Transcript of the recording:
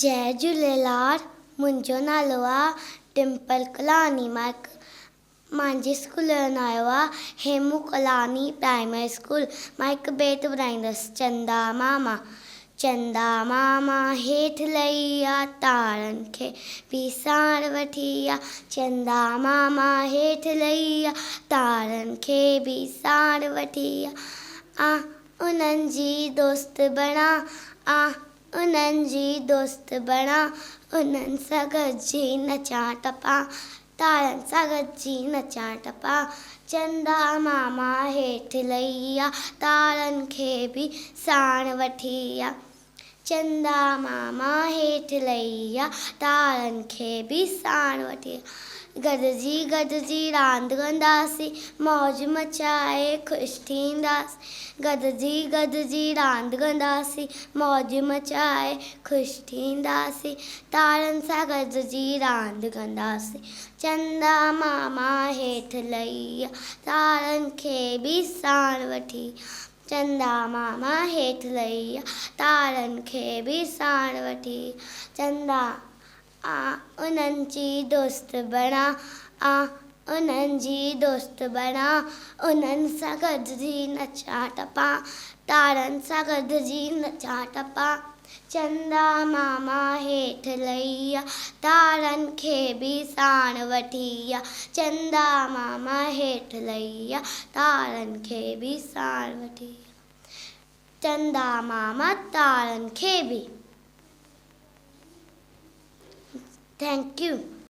जय झूलेलाल। मुंहिंजो नालो आहे डिंपल कलानी। मुंहिंजे स्कूल जो नालो आहे हेमू कलानी प्राइमरी स्कूल। मां हिकु बेत ॿुधाईंदसि। चंदा मामा चंदा मामा हेठि लही आ, तारनि खे बि साण वठी आ। चंदा मामा हेठि लही आ, तारनि खे बि साण वठी आ। उन्हनि जी दोस्त बणा, उन्हनि जी दोस्त बणा, उन्हनि सां गॾिजी नचां टपां, तारनि सां गॾिजी नचां टपां। चंदा मामा हेठि लही आ, तारनि खे बि साण वठी आ। चंदा मामा हेठि लही आ, तारनि खे बि साण वठी आ। गॾिजी गॾिजी रांदि कंदासीं, मौज मचाए ख़ुशि थींदासीं। गॾिजी गॾिजी रांदि कंदासीं, मौज मचाए ख़ुशि थींदासीं। तारनि सां गॾिजी रांदि कंदासीं। चंदा मामा हेठि लही आ, तारनि खे बि साण वठी। चंदा मामा हेठि लही आ, तारनि खे बि साण वठी। चंदा उन्हनि जी दोस्त बणा, उन्हनि जी दोस्त बणा, उन्हनि सां गॾिजी नचां टपां, तारनि सां गॾिजी नचां टपां। चंदा मामा हेठि लही आ, तारनि खे बि साण वठी आ। चंदा मामा हेठि लही आ, तारनि खे बि साण वठी आ। चंदा मामा तारनि खे बि। Thank U.